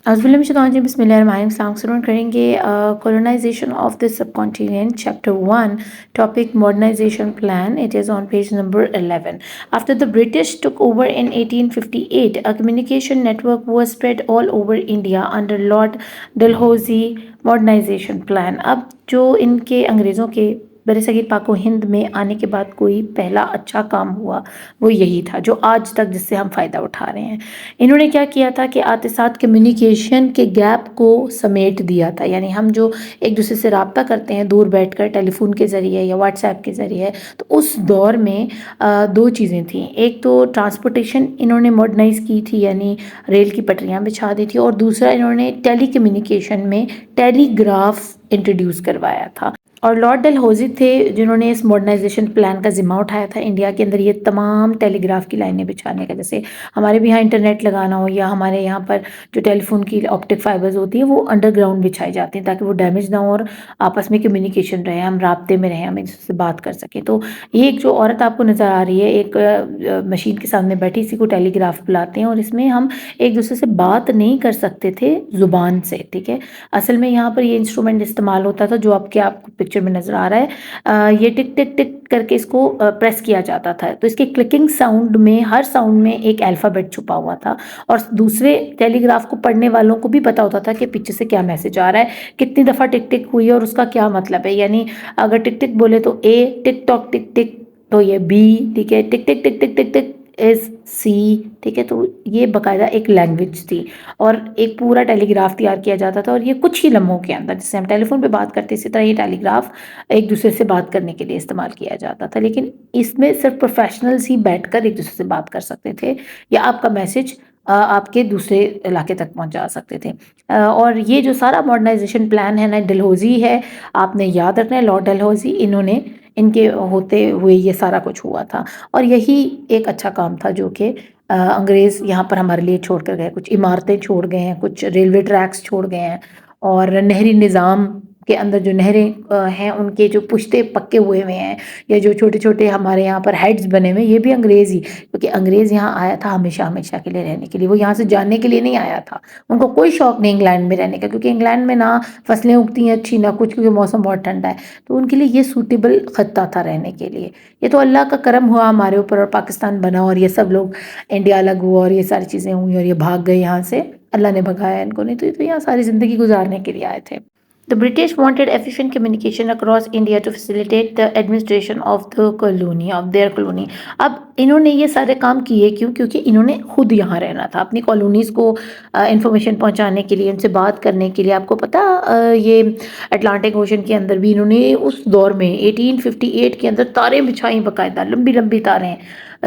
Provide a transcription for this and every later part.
बिस्मिल्लाहिर्रहमानिर्रहीम करेंगे colonization of the subcontinent chapter 1 topic modernization plan. It is on page number 11. After the British took over in 1858, a communication network was spread all over India under Lord Dalhousie modernization plan. अब जो इनके अंग्रेज़ों के बरसगीर पाको हिंद में आने के बाद कोई पहला अच्छा काम हुआ वो यही था जो आज तक जिससे हम फ़ायदा उठा रहे हैं। इन्होंने क्या किया था कि आते साथ कम्युनिकेशन के गैप को समेट दिया था, यानी हम जो एक दूसरे से रब्ता करते हैं दूर बैठकर टेलीफोन के ज़रिए या व्हाट्सएप के ज़रिए, तो उस दौर में दो चीज़ें थीं। एक तो ट्रांसपोर्टेशन इन्होंने मॉडर्नाइज़ की थी, यानी रेल की पटरियाँ बिछा दी थी, और दूसरा इन्होंने टेली कम्युनिकेशन में टेलीग्राफ इंट्रोड्यूस करवाया था। और लॉर्ड डलहौजी थे जिन्होंने इस मॉडर्नाइजेशन प्लान का ज़िम्मा उठाया था इंडिया के अंदर ये तमाम टेलीग्राफ की लाइनें बिछाने का। जैसे हमारे भी यहाँ इंटरनेट लगाना हो या हमारे यहाँ पर जो टेलीफोन की ऑप्टिक फाइबर्स होती हैं वो अंडरग्राउंड बिछाई जाती हैं ताकि वो डैमेज ना हो और आपस में कम्युनिकेशन रहे, हम राब्ते में रहें, हम एक दूसरे से बात कर सकें। तो ये एक जो औरत आपको नज़र आ रही है एक मशीन के सामने बैठी, इसी को टेलीग्राफ बुलाते हैं, और इसमें हम एक दूसरे से बात नहीं कर सकते थे ज़ुबान से, ठीक है। असल में यहाँ पर ये इंस्ट्रूमेंट इस्तेमाल होता था जो आपको पिक्चर में नज़र आ रहा है। ये टिक टिक टिक करके इसको प्रेस किया जाता था, तो इसके क्लिकिंग साउंड में हर साउंड में एक अल्फ़ाबेट छुपा हुआ था, और दूसरे टेलीग्राफ को पढ़ने वालों को भी पता होता था कि पीछे से क्या मैसेज आ रहा है, कितनी दफ़ा टिक टिक हुई है और उसका क्या मतलब है। यानी अगर टिक टिक बोले तो ए, टिक टॉक टिक टिक तो ये बी, ठीक है, टिक टिक टिक टिक टिक टिक इज सी, ठीक है। तो ये बाकायदा एक लैंग्वेज थी और एक पूरा टेलीग्राफ तैयार किया जाता था, और ये कुछ ही लम्हों के अंदर, जैसे हम टेलीफोन पे बात करते इसी तरह ये टेलीग्राफ एक दूसरे से बात करने के लिए इस्तेमाल किया जाता था। लेकिन इसमें सिर्फ प्रोफेशनल्स ही बैठकर एक दूसरे से बात कर सकते थे या आपका मैसेज आपके दूसरे इलाके तक पहुंचा सकते थे। और ये जो सारा मॉडर्नाइजेशन प्लान है ना, डलहौजी है, आपने याद रखना है लॉर्ड डलहौजी, इन्होंने इनके होते हुए ये सारा कुछ हुआ था। और यही एक अच्छा काम था जो कि अंग्रेज़ यहाँ पर हमारे लिए छोड़ कर गए। कुछ इमारतें छोड़ गए हैं, कुछ रेलवे ट्रैक्स छोड़ गए हैं, और नहरी निज़ाम के अंदर जो नहरें हैं उनके जो पुश्ते पक्के हुए हुए हैं, या जो छोटे छोटे हमारे यहाँ पर हेड्स बने हुए हैं, ये भी अंग्रेज़ ही, क्योंकि अंग्रेज़ यहाँ आया था हमेशा हमेशा के लिए रहने के लिए, वो यहाँ से जानने के लिए नहीं आया था। उनको कोई शौक़ नहीं इंग्लैंड में रहने का, क्योंकि इंग्लैंड में ना फसलें उगती हैं अच्छी ना कुछ, क्योंकि मौसम बहुत ठंडा है, तो उनके लिए ये सूटेबल ख़त्ता था रहने के लिए। ये तो अल्लाह का करम हुआ हमारे ऊपर और पाकिस्तान बना और ये सब लोग इंडिया अलग हुआ और ये सारी चीज़ें हुई और ये भाग गए यहाँ से, अल्लाह ने भगाया इनको, नहीं तो ये तो यहाँ सारी ज़िंदगी गुजारने के लिए आए थे। The British wanted efficient communication across India to facilitate the administration of their colony. अब इन्होंने ये सारे काम किए क्यों? क्योंकि इन्होंने खुद यहाँ रहना था, अपनी कॉलोनीज़ को इंफॉर्मेशन पहुँचाने के लिए, उनसे बात करने के लिए। आपको पता ये अटलांटिक ओशन के अंदर भी इन्होंने उस दौर में 1858 के अंदर तारें बिछाई, बाकायदा लंबी लंबी तारें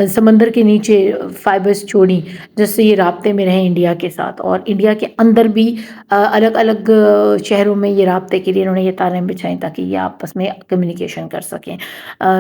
समंदर के नीचे फाइबर्स छोड़ी, जिससे ये राब्ते में रहे इंडिया के साथ, और इंडिया के अंदर भी अलग अलग शहरों में ये राब्ते के लिए इन्होंने ये तारें बिछाई ताकि ये आपस में कम्युनिकेशन कर सकें।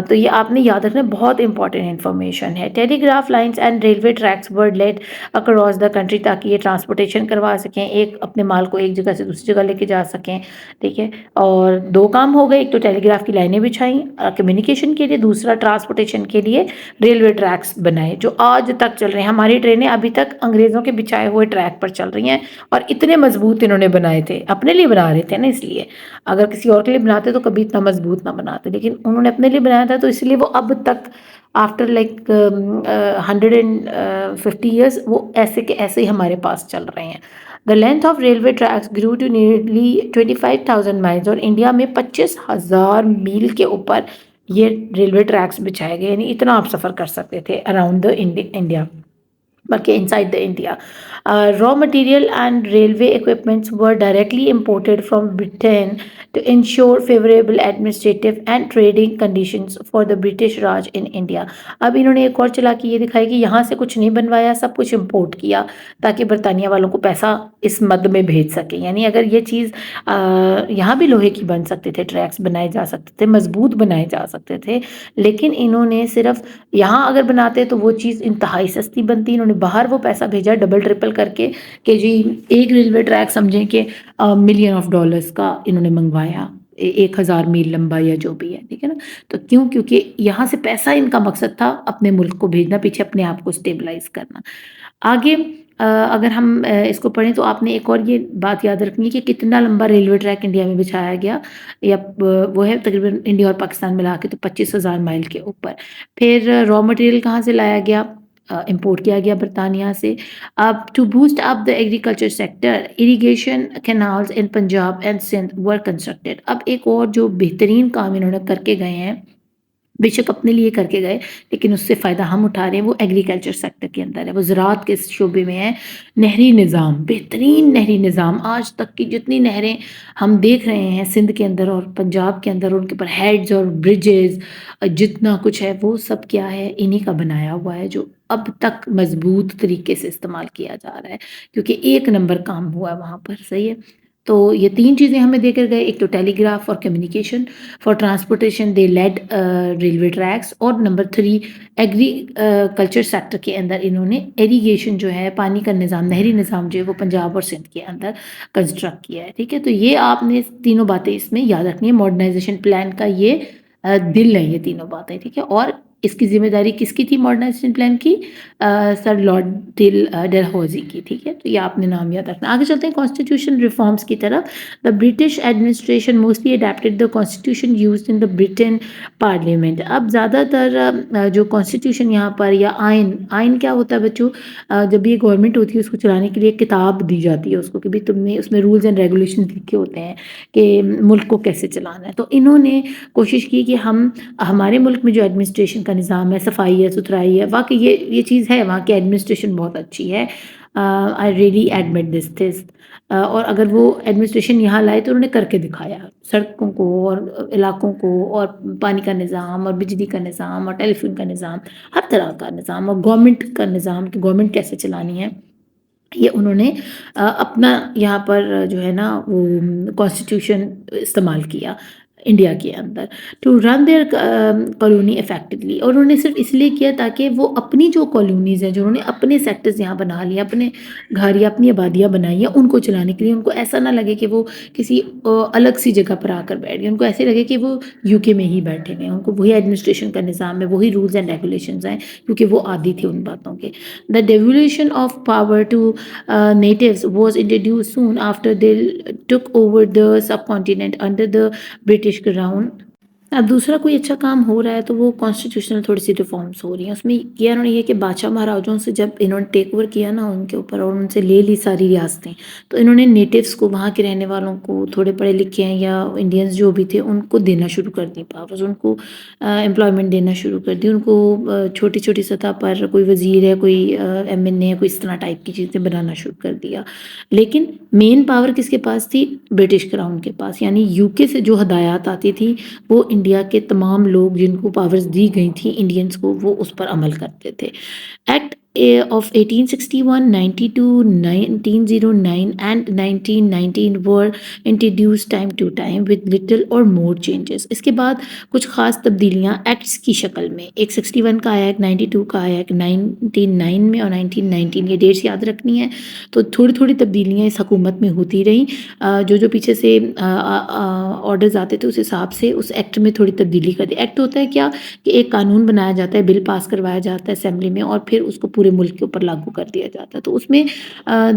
तो ये आपने याद रखना, बहुत इंपॉर्टेंट इन्फॉर्मेशन है। Telegraph lines and railway tracks were laid across the country ताकि ये ट्रांसपोर्टेशन करवा सकें, एक अपने माल को एक जगह से दूसरी जगह लेके जा सकें, ठीक है। और दो काम हो गए, एक तो टेलीग्राफ की लाइनें बिछाई कम्युनिकेशन के लिए, दूसरा ट्रांसपोर्टेशन के लिए रेलवे ट्रैक्स बनाए जो आज तक चल रहे हैं। हमारी ट्रेनें अभी तक अंग्रेज़ों के बिछाए हुए ट्रैक पर चल रही हैं, और इतने मजबूत इन्होंने बनाए थे, अपने लिए बना रहे थे ना, इसलिए अगर किसी और के लिए बनाते तो कभी इतना मजबूत ना बनाते, लेकिन उन्होंने अपने लिए बनाया था, तो इसलिए वो अब तक आफ्टर लाइक 150 ईयर्स वो ऐसे के ऐसे ही हमारे पास चल रहे हैं। The length of railway tracks grew to nearly 25,000 miles, और इंडिया में 25,000 मील के ऊपर ये रेलवे ट्रैक्स बिछाए गए, यानी इतना आप सफ़र कर सकते थे अराउंड द इंडिया, बल्कि inside the India. Raw material and railway equipments were directly imported from Britain to ensure favorable administrative and trading conditions for the British Raj in India. अब इन्होंने एक और चालाकी ये दिखाई कि यहाँ से कुछ नहीं बनवाया, सब कुछ इम्पोर्ट किया ताकि बरतानिया वालों को पैसा इस मद में भेज सके। यानी अगर ये चीज़ यहाँ भी लोहे की बन सकते थे, ट्रैक्स बनाए जा सकते थे, मजबूत बनाए जा सकते थे, लेकिन इन्होंने सिर्फ यहाँ अगर बनाते तो वो चीज़ इंतहाई सस्ती बनती। इन्होंने बाहर वो पैसा भेजा डबल ट्रिपल करके कि जी एक रेलवे ट्रैक समझें कि मिलियन ऑफ डॉलर्स का इन्होंने मंगवाया, 1,000 मील लंबा या जो भी है, ठीक है ना। तो क्यों? क्योंकि यहाँ से पैसा इनका मकसद था अपने मुल्क को भेजना, पीछे अपने आप को स्टेबलाइज करना। आगे اگر ہم اس کو پڑھیں تو آپ نے ایک اور یہ بات یاد رکھنی ہے کہ کتنا لمبا ریلوے ٹریک انڈیا میں بچھایا گیا، یا وہ ہے تقریباً انڈیا اور پاکستان ملا کے تو 25,000 مائل کے اوپر۔ پھر را مٹیریل کہاں سے لایا گیا؟ امپورٹ کیا گیا برطانیہ سے۔ اب to boost up the agriculture sector, irrigation canals in Punjab and Sindh were constructed. اب ایک اور جو بہترین کام انہوں نے کر کے گئے ہیں، بے شک اپنے لیے کر کے گئے لیکن اس سے فائدہ ہم اٹھا رہے ہیں، وہ ایگریکلچر سیکٹر کے اندر ہے، وہ زراعت کے شعبے میں ہے۔ نہری نظام، بہترین نہری نظام، آج تک کی جتنی نہریں ہم دیکھ رہے ہیں سندھ کے اندر اور پنجاب کے اندر، ان کے اوپر ہیڈز اور برجز جتنا کچھ ہے وہ سب کیا ہے، انہی کا بنایا ہوا ہے، جو اب تک مضبوط طریقے سے استعمال کیا جا رہا ہے کیونکہ ایک نمبر کام ہوا ہے وہاں پر، صحیح ہے۔ تو یہ تین چیزیں ہمیں دے کر گئے، ایک تو ٹیلی گراف اور communication, for transportation they laid railway tracks, اور نمبر 3 ایگریکلچر سیکٹر کے اندر انہوں نے ایریگیشن جو ہے، پانی کا نظام، نہری نظام جو ہے وہ پنجاب اور سندھ کے اندر کنسٹرکٹ کیا ہے، ٹھیک ہے۔ تو یہ آپ نے تینوں باتیں اس میں یاد رکھنی ہے، ماڈرنائزیشن پلان کا یہ دل ہے، یہ تینوں باتیں، ٹھیک ہے۔ اور اس کی ذمہ داری کس کی تھی ماڈرنائزیشن پلان کی؟ سر لارڈ ڈلہوزی کی، ٹھیک ہے۔ تو یہ آپ نے نام یاد رکھنا۔ آگے چلتے ہیں کانسٹیٹیوشن ریفارمز کی طرف۔ The British administration mostly adapted the constitution used in the Britain parliament۔ اب زیادہ تر جو کانسٹیٹیوشن یہاں پر، یا آئین کیا ہوتا ہے بچوں؟ جب یہ گورنمنٹ ہوتی ہے اس کو چلانے کے لیے ایک کتاب دی جاتی ہے اس کو، کہ بھی تم نے اس میں رولز اینڈ ریگولیشن لکھے ہوتے ہیں کہ ملک کو کیسے چلانا ہے۔ تو انہوں نے کوشش کی کہ ہمارے ملک میں جو ایڈمنسٹریشن کا نظام ہے، صفائی ہے، ستھرائی ہے، واقعی یہ چیز ہے، وہاں کی ایڈمنسٹریشن بہت اچھی ہے۔ آئی ریئلی ایڈمٹ دس۔ اور اگر وہ ایڈمنسٹریشن یہاں لائے تو انہوں نے کر کے دکھایا، سڑکوں کو اور علاقوں کو اور پانی کا نظام اور بجلی کا نظام اور ٹیلی فون کا نظام، ہر طرح کا نظام، اور گورنمنٹ کا نظام کہ گورنمنٹ کیسے چلانی ہے، یہ انہوں نے اپنا یہاں پر جو ہے نا وہ کانسٹیٹیوشن استعمال کیا انڈیا کے اندر، to run their colony effectively. اور انہوں نے صرف اس لیے کیا تاکہ وہ اپنی جو کالونیز ہیں، جو انہوں نے اپنے سیکٹرز یہاں بنا لیے، اپنے گھر یا اپنی آبادیاں بنائی ہیں، ان کو چلانے کے لیے ان کو ایسا نہ لگے کہ وہ کسی الگ سی جگہ پر آ کر بیٹھ گئے، ان کو ایسے لگے کہ وہ یو کے میں ہی بیٹھے ہوئے ہیں، ان کو وہی ایڈمنسٹریشن کا نظام ہے، وہی رولز اینڈ ریگولیشنز ہیں، کیونکہ وہ عادی تھے ان باتوں کے۔ The devolution of power to natives was introduced soon after they took over the subcontinent under the British crown. اب دوسرا کوئی اچھا کام ہو رہا ہے تو وہ کانسٹیٹیوشنل تھوڑی سی ریفارمز ہو رہی ہیں، اس میں کیا انہوں نے یہ کہ بادشاہ مہاراجوں سے جب انہوں نے ٹیک اوور کیا نا ان کے اوپر اور ان سے لے لی ساری ریاستیں، تو انہوں نے نیٹیوز کو، وہاں کے رہنے والوں کو، تھوڑے پڑھے لکھے ہیں یا انڈینز جو بھی تھے، ان کو دینا شروع کر دی پاورز، ان کو امپلائمنٹ دینا شروع کر دی، ان کو چھوٹی چھوٹی سطح پر کوئی وزیر ہے، کوئی ایم این اے ہے، کوئی اس طرح ٹائپ کی چیزیں بنانا شروع کر دیا۔ لیکن مین پاور کس کے پاس تھی؟ برٹش کراؤن کے پاس، یعنی یو کے سے جو ہدایات آتی تھی وہ انڈیا کے تمام لوگ جن کو پاورز دی گئی تھیں انڈینز کو، وہ اس پر عمل کرتے تھے۔ Act of 1861, 92, 1909 and 1919 were introduced time to time with little or more changes۔ اس کے بعد کچھ خاص تبدیلیاں ایکٹس کی شکل میں، ایک 61 کا آیا، ایک 92 کا آیا، ایک 1909 میں اور 1919، یہ ڈیٹس یاد رکھنی ہے۔ تو تھوڑی تھوڑی تبدیلیاں اس حکومت میں ہوتی رہیں، جو پیچھے سے آرڈرز آتے تھے اس حساب سے اس ایکٹ میں تھوڑی تبدیلی کر دی۔ ایکٹ ہوتا ہے کیا کہ ایک قانون بنایا جاتا ہے، بل پاس کروایا جاتا ہے اسمبلی میں، اور پھر اس کو پورے ملک کے اوپر لاگو کر دیا جاتا ہے۔ تو اس میں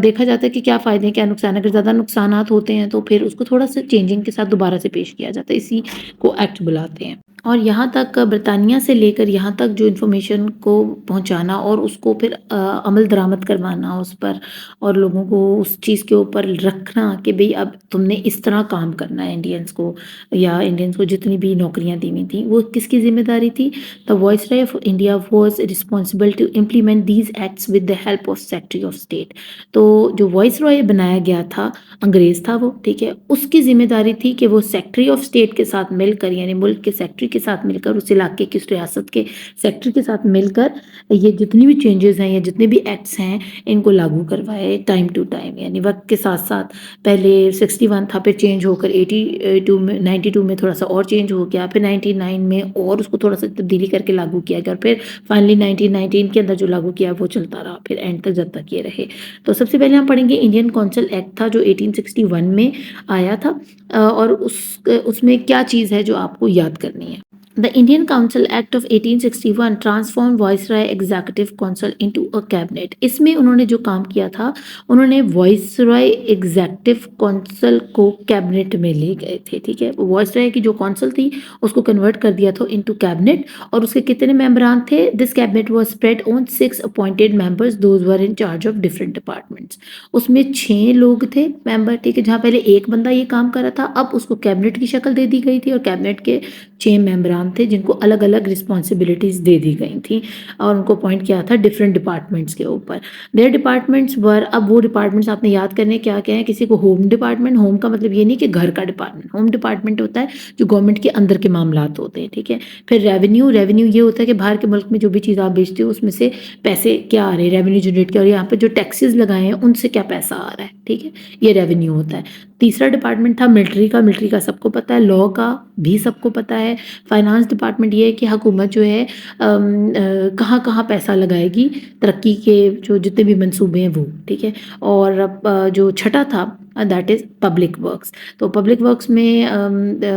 دیکھا جاتا ہے کہ کیا فائدے ہیں، کیا نقصان ہے۔ اگر زیادہ نقصانات ہوتے ہیں تو پھر اس کو تھوڑا سا چینجنگ کے ساتھ دوبارہ سے پیش کیا جاتا ہے، اسی کو ایکٹ بلاتے ہیں۔ اور یہاں تک برطانیہ سے لے کر یہاں تک جو انفارمیشن کو پہنچانا اور اس کو پھر عمل درآمد کروانا اس پر، اور لوگوں کو اس چیز کے اوپر رکھنا کہ بھئی اب تم نے اس طرح کام کرنا ہے، انڈینز کو یا انڈینز کو جتنی بھی نوکریاں دی ہوئی تھیں، وہ کس کی ذمہ داری تھی؟ The Viceroy of India was responsible to implement these acts with the help of Secretary of State۔ تو جو وائس رائے بنایا گیا تھا، انگریز تھا وہ، ٹھیک ہے، اس کی ذمہ داری تھی کہ وہ سیکٹری آف اسٹیٹ کے ساتھ مل کر، یعنی ملک کے سیکٹری کے ساتھ مل کر، اس علاقے کی، اس ریاست کے سیکٹری کے ساتھ مل کر یہ جتنی بھی چینجز ہیں یا جتنے بھی ایکٹس ہیں ان کو لاگو کروائے ٹائم ٹو ٹائم، یعنی وقت کے ساتھ ساتھ۔ پہلے 61 تھا، پھر چینج ہو کر 82 میں، 92 میں تھوڑا سا اور چینج ہو گیا، پھر 99 میں اور اس کو تھوڑا سا تبدیلی کر کے لاگو کیا گیا، اور پھر فائنلی 1919 کے اندر جو لاگو کیا وہ چلتا رہا پھر اینڈ تک جب تک یہ رہے۔ تو سب سے پہلے ہم پڑھیں گے انڈین کونسل ایکٹ تھا جو 1861 میں آیا تھا، اور اس میں کیا چیز ہے جو آپ کو یاد کرنی ہے۔ The Indian Council Act of 1861 transformed Viceroy Executive Council into a cabinet. इसमें उन्होंने जो काम किया था, उन्होंने Viceroy Executive Council को कैबिनेट में ले गए थे, ठीक है। Viceroy की जो काउंसिल थी उसको कन्वर्ट कर दिया था इनटू कैबिनेट, और उसके कितने मेंबरान थे? This cabinet was spread on 6 appointed members, those were in charge of different departments. उसमें 6 लोग थे मेंबर, ठीक है। जहाँ पहले एक बंदा ये काम कर रहा था, अब उसको कैबिनेट की शक्ल दे दी गई थी, और कैबिनेट के 6 मेंबरान थे जिनको अलग अलग रिस्पॉन्सिबिलिटीज दे दी गई थी, और उनको अपॉइंट किया था डिफरेंट डिपार्टमेंट्स के ऊपर। देयर डिपार्टमेंट्स वर, अब वो डिपार्टमेंट्स आपने याद करने क्या क्या है। किसी को होम डिपार्टमेंट, होम का मतलब ये नहीं कि घर का डिपार्टमेंट, होम डिपार्टमेंट होता है जो गवर्नमेंट के अंदर के मामलात होते हैं, ठीक है। फिर रेवेन्यू, रेवेन्यू ये होता है कि बाहर के मुल्क में जो भी चीज़ आप बेचते हो उसमें से पैसे क्या आ रहे हैं, रेवेन्यू जनरेट किया, और यहाँ पे जो टैक्सेस लगाए हैं उनसे क्या पैसा आ रहा है, ठीक है, ये रेवेन्यू होता है। तीसरा डिपार्टमेंट था मिलिट्री का, मिलिट्री का सबको पता है, लॉ का भी सबको पता है। फाइनेंस डिपार्टमेंट ये है कि हुकूमत जो है कहाँ कहाँ पैसा लगाएगी, तरक्की के जो जितने भी मंसूबे हैं वो, ठीक है। और जो छठा था दैट इज़ पब्लिक वर्क्स। तो पब्लिक वर्क्स में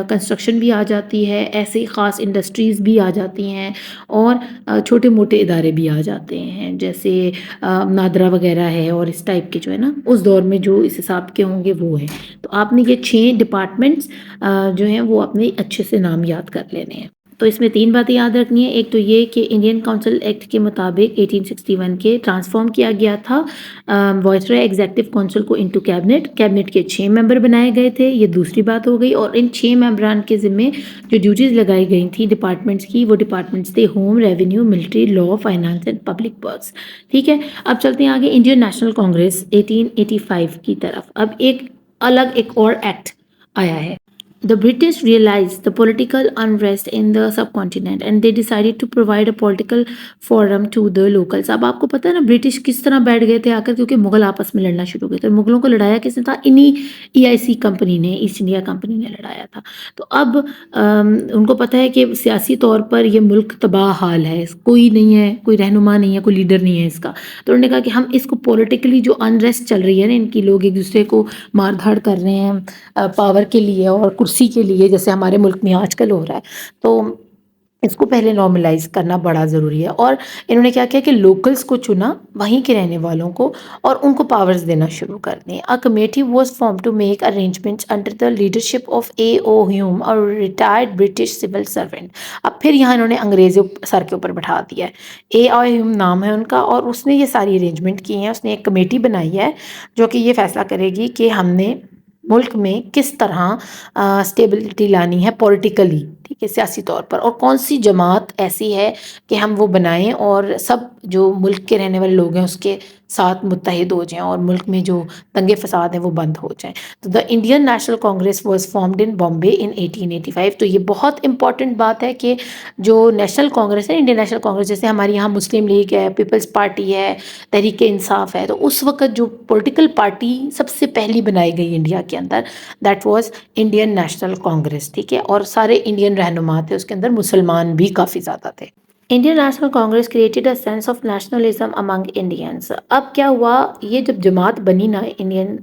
कंस्ट्रक्शन भी आ जाती है, ऐसे ख़ास इंडस्ट्रीज़ भी आ जाती हैं, और छोटे मोटे इदारे भी आ जाते हैं, जैसे नादरा वगैरह है, और इस टाइप के जो है ना उस दौर में जो इस हिसाब के होंगे वो हैं। तो आपने ये 6 डिपार्टमेंट्स जो हैं वो अपने अच्छे से नाम याद कर लेने हैं। तो इसमें 3 बातें याद रखनी है। एक तो ये कि इंडियन काउंसिल एक्ट के मुताबिक 1861 के ट्रांसफॉर्म किया गया था वाइसरॉय एग्जीक्यूटिव काउंसिल को इनटू कैबिनेट, कैबिनेट के 6 मेंबर बनाए गए थे, ये दूसरी बात हो गई। और इन 6 मेंबरान के ज़िम्मे जो ड्यूटीज़ लगाई गई थी डिपार्टमेंट्स की, वो डिपार्टमेंट्स थे home, revenue, military, law, finance and public works, ठीक है। अब चलते हैं आगे इंडियन नेशनल कांग्रेस 1885 की तरफ। अब एक अलग एक और एक्ट आया है। The British realized the political unrest in the subcontinent and they decided to provide a political forum to the locals. अब आपको पता है ना ब्रिटिश किस तरह बैठ गए थे आकर, क्योंकि मुगल आपस में लड़ना शुरू हो गए थे। मुगलों को लड़ाया किसने था? इन्हीं EIC कंपनी ने, ईस्ट इंडिया कंपनी ने लड़ाया था। तो अब उनको पता है कि सियासी तौर पर ये मुल्क तबाह हाल है, कोई नहीं है, कोई रहनुमा नहीं है, कोई लीडर नहीं है इसका। तो उन्होंने कहा कि हम इसको पॉलिटिकली जो अनरेस्ट चल रही है ना, इनकी लोग एक दूसरे को मार धाड़ कर रहे हैं पावर के लिए और कुर्सी के लिए, जैसे हमारे मुल्क में आजकल हो रहा है, तो इसको पहले नॉर्मलाइज करना बड़ा ज़रूरी है। और इन्होंने क्या किया कि लोकल्स को चुना, वहीं के रहने वालों को, और उनको पावर्स देना शुरू कर दिए। A committee was formed to make arrangements under the leadership of A.O. Hume और रिटायर्ड ब्रिटिश सिविल सर्वेंट। अब फिर यहाँ इन्होंने अंग्रेज़ों सर के ऊपर बैठा दिया है। A.O. ह्यूम नाम है उनका, और उसने ये सारी अरेंजमेंट की हैं। उसने एक कमेटी बनाई है जो कि ये फैसला करेगी कि हमने मुल्क में किस तरह स्टेबिलिटी लानी है पॉलिटिकली, ठीक है, सियासी तौर पर, और कौन सी जमात ऐसी है कि हम वो बनाएं और सब जो मुल्क के रहने वाले लोग हैं उसके साथ मुत्तहिद हो जाएं, और मुल्क में जो दंगे फसाद हैं वो बंद हो जाएं। तो the Indian National Congress was formed in Bombay in 1885। तो ये बहुत इंपॉर्टेंट बात है कि जो नेशनल कांग्रेस है, इंडियन नेशनल कांग्रेस, जैसे हमारे यहाँ मुस्लिम लीग है, पीपल्स पार्टी है, तहरीक इंसाफ है, तो उस वक्त जो पॉलिटिकल पार्टी सबसे पहली बनाई गई इंडिया के अंदर, that was Indian National Congress, ठीक है। और सारे इंडियन रहनुमा थे, उसके अंदर मुसलमान भी काफ़ी ज़्यादा थे। Indian National Congress created a sense of nationalism among Indians. अब क्या हुआ, ये जब जमात बनी ना इंडियन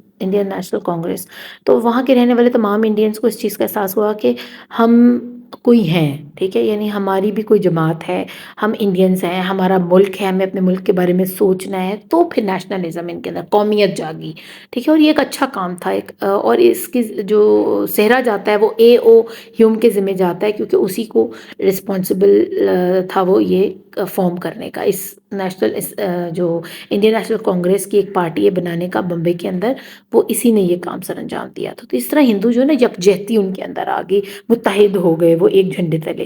नेशनल कांग्रेस, तो वहाँ के रहने वाले तमाम इंडियंस को इस चीज़ का एहसास हुआ कि हम कोई हैं, ठीक है, यानी हमारी भी कोई जमात है, हम इंडियंस हैं, हमारा मुल्क है, हमें अपने मुल्क के बारे में सोचना है। तो फिर नेशनलिज्म इनके अंदर, कौमियत जागी, ठीक है। और ये एक अच्छा काम था एक, और इसकी जो सेहरा जाता है वो A.O. ह्यूम के ज़िम्मे जाता है, क्योंकि उसी को रिस्पॉन्सिबल था वो ये फॉर्म करने का, इस जो इंडियन नेशनल कांग्रेस की एक पार्टी है बनाने का बम्बई के अंदर, वो इसी ने ये काम सर अंजाम दिया था। तो इस तरह हिंदू जो है ना यकजहती उनके अंदर आ गई, मुत्तहिद हो गए वो एक झंडे तले।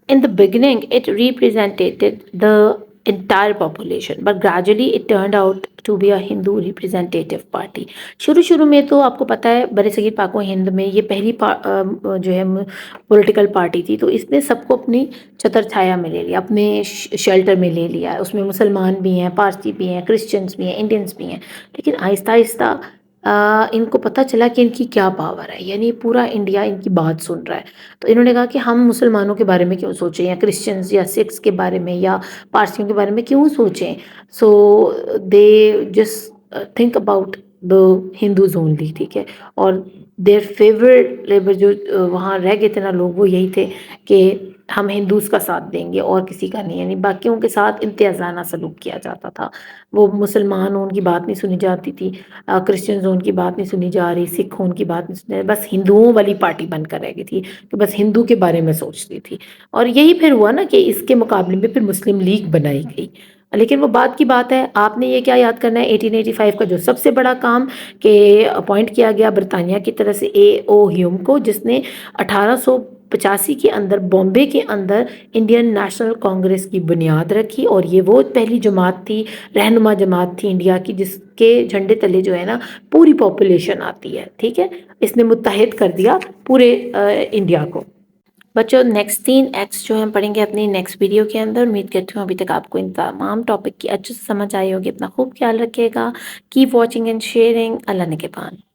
In the beginning, it represented the entire population, but gradually it turned out to be a Hindu representative party. शुरू में तो आपको पता है बड़े सगीर पाक व हिंद में ये पहली जो है पॉलिटिकल पार्टी थी, तो इसने सबको अपनी छतर छाया में ले लिया, अपने शेल्टर में ले लिया। उसमें मुसलमान भी हैं, पारसी भी हैं, क्रिश्चियंस भी हैं, इंडियंस भी हैं। लेकिन आहिस्ता आहिस्ता इनको पता चला कि इनकी क्या पावर है, यानी पूरा इंडिया इनकी बात सुन रहा है। तो इन्होंने कहा कि हम मुसलमानों के बारे में क्यों सोचें, या क्रिश्चियंस या सिख्स के बारे में या पारसियों के बारे में क्यों सोचें। So they just think about the Hindus only, ठीक है। और देयर फेवरेट लेबर जो वहाँ रह गए थे ना लोग, वो यही थे कि ہم ہندوز کا ساتھ دیں گے اور کسی کا نہیں، یعنی باقیوں کے ساتھ امتیازانہ سلوک کیا جاتا تھا. وہ مسلمان ہوں ان کی بات نہیں سنی جاتی تھی، کرسچنز ہوں ان کی بات نہیں سنی جا رہی، سکھ ہوں ان کی بات نہیں سنی جا رہی، بس ہندوؤں والی پارٹی بن کر رہ گئی تھی کہ بس ہندو کے بارے میں سوچتی تھی. اور یہی پھر ہوا نا کہ اس کے مقابلے میں پھر مسلم لیگ بنائی گئی. لیکن وہ بات کی بات ہے، آپ نے یہ کیا یاد کرنا ہے 1885 کا جو سب سے بڑا کام کہ اپوائنٹ کیا گیا برطانیہ کی طرف سے اے او ہیوم کو، جس نے 1885 کے اندر بامبے کے اندر انڈین نیشنل کانگریس کی بنیاد رکھی. اور یہ وہ پہلی جماعت تھی، رہنما جماعت تھی انڈیا کی، جس کے جھنڈے تلے جو ہے نا پوری پاپولیشن آتی ہے. ٹھیک ہے، اس نے متحد کر دیا پورے انڈیا کو. بچوں نیکسٹ 3 ایکٹس جو ہم پڑھیں گے اپنی نیکسٹ ویڈیو کے اندر. امید کرتی ہوں ابھی تک آپ کو ان تمام ٹاپک کی اچھے سے سمجھ آئی ہوگی. اپنا خوب خیال رکھیے گا. Keep watching and sharing. اللہ نگہبان.